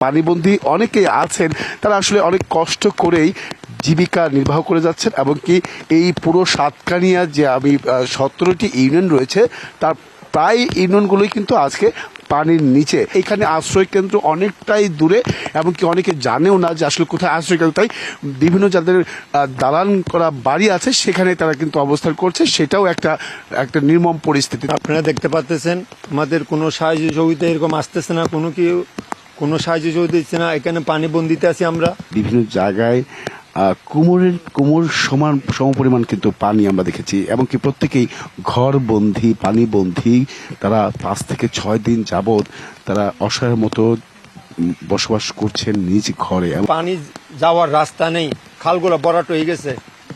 পানিবন্দী অনেকেই আছেন, তারা আসলে অনেক কষ্ট করেই জীবিকা নির্বাহ করে যাচ্ছেন এবং কি এই পুরো সাতকানিয়া যে আমি 17টি ইউনিয়ন রয়েছে তার প্রায় ইউনিয়নগুলোই কিন্তু আজকে পানির নিচে। এখানে আশ্রয় কেন্দ্র অনেকটাই দূরে এবং কি অনেকে জানেও না যে আসলে কোথায় আশ্রয় কেন্দ্র, তাই বিভিন্ন যাদের দালান করা বাড়ি আছে সেখানে তারা কিন্তু অবস্থান করছে, সেটাও একটা নির্মম পরিস্থিতি। আপনারা দেখতে পাচ্ছেন আমাদের কোনো সাহায্য সহযোগিতা এরকম আসতেছে না, কোনো সাহায্য সহযোগিতা দিচ্ছে না। এখানে পানি বন্দিতে আছি আমরা। বিভিন্ন জায়গায় কোমর সম পরিমাণ কিন্তু পানি আমরা দেখেছি এবং কি প্রত্যেকেই ঘর বন্ধি, পানি বন্ধি। তারা 5 থেকে 6 দিন যাবৎ তারা অসহায়ের মতো বসবাস করছেন নিজ ঘরে। পানি যাওয়ার রাস্তা নেই, খালগুলো ভরাট হয়ে গেছে।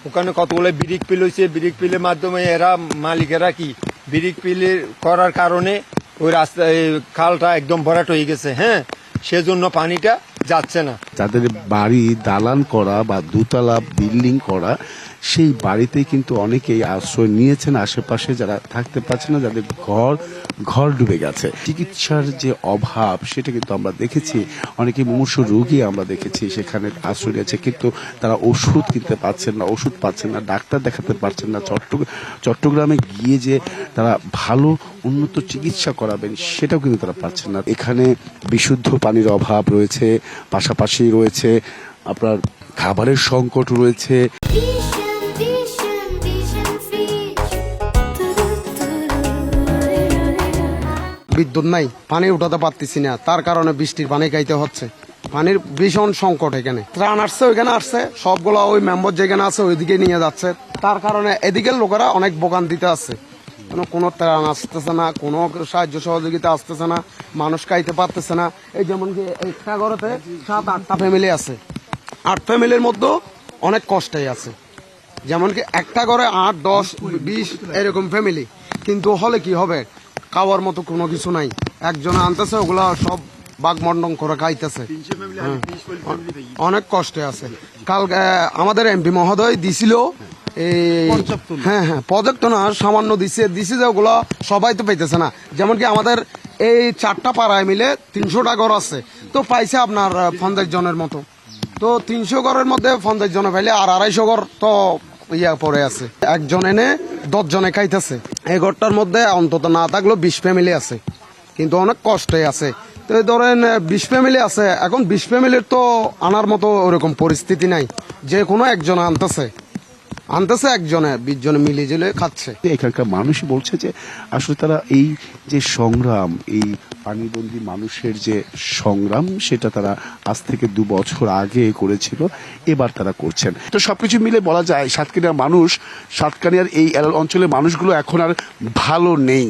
ওখানে কতগুলো ব্রিক পিল হয়েছে, ব্রিক পিলের মাধ্যমে এরা মালিকেরা কি ব্রিক পিল করার কারণে ওই রাস্তা খালটা একদম ভরাট হয়ে গেছে। হ্যাঁ, সেজন্য পানিটা যাচ্ছে না। যাদের বাড়ি দালান করা বা দুতলা বিল্ডিং করা, সেই বাড়িতে কিন্তু অনেকেই আশ্রয় নিয়েছেন। আশেপাশে যারা থাকতে পারছে না, যাদের ঘর ডুবে গেছে। চিকিৎসার যে অভাব সেটা কিন্তু আমরা দেখেছি, অনেকে মুমূর্ষু রোগী আমরা দেখেছি সেখানে আশ্রয় নিয়েছে, কিন্তু তারা ওষুধ কিনতে পারছেন না, ওষুধ পাচ্ছেন না, ডাক্তার দেখাতে পারছেন না। চট্টগ্রামে গিয়ে যে তারা ভালো উন্নত চিকিৎসা করাবেন সেটাও কিন্তু তারা পাচ্ছেন না। এখানে বিশুদ্ধ পানির অভাব রয়েছে, পাশাপাশি রয়েছে আপনার খাবারের সংকট রয়েছে। বিদ্যুৎ নাই, পানি উঠাতে পারতেছি না, তার কারণে বৃষ্টির পানি খাইতে হচ্ছে। পানির ভীষণ সংকট। এখানে ত্রাণ আসছে, ওইখানে আসছে, সবগুলো ওই মেম্বার যেখানে আছে ওইদিকে নিয়ে যাচ্ছে। তার কারণে এদিকের লোকেরা অনেক ভোগান্তিতে আছে। কোনো ত্রাণ আসতেছে না, কোনো সাহায্য সহযোগিতা আসতেছে না, মানুষ খাইতে পারতেছে না। এই যেমন কি একটা ঘরেতে 7-8টা ফ্যামিলি আছে, 8 ফ্যামিলির মধ্যে অনেক কষ্টেই আছে। যেমন কি একটা ঘরে 8, 10, 20 এরকম ফ্যামিলি, কিন্তু হলে কি হবে, খাওয়ার মতো কোনো কিছু নাই। একজনে আনতেছে, ওগুলা সব বাগমন্ডন করে খাইতেছে, অনেক কষ্টে আছে। কালকে আমাদের এমপি মহোদয় দিছিল হ্যাঁ প্রজেক্ট না, সামান্য দিছে যে ওগুলো সবাই তো পাইতেছে না। যেমন কি আমাদের এই 4টা পাড়ায় মিলে 300টা ঘর আছে, তো পাইছে আপনার 50 জনের মতো। তো 300 ঘরের মধ্যে 50 জনে পাইলে আর 250 ঘর তো পড়ে আছে। একজন এনে 10 জনে খাইতেছে। এই ঘরটার মধ্যে অন্তত না থাকলেও 20 ফ্যামিলি আছে, কিন্তু অনেক কষ্টে আছে। তো ধরেন 20 ফ্যামিলি আছে, এখন 20 ফ্যামিলির তো আনার মতো ওরকম পরিস্থিতি নাই। যে কোনো একজন আনতেছে, একজনে 20 জনে মিলে জেলে খাচ্ছে। এখানকার মানুষই বলছে যে আসলে তারা এই যে সংগ্রাম, এই পানিবন্দী মানুষের যে সংগ্রাম, সেটা তারা আজ থেকে 2 বছর আগে করেছিল, এবার তারা করছেন। তো সবকিছু মিলে বলা যায় সাতকানিয়ার এই অঞ্চলের মানুষগুলো এখন আর ভালো নেই।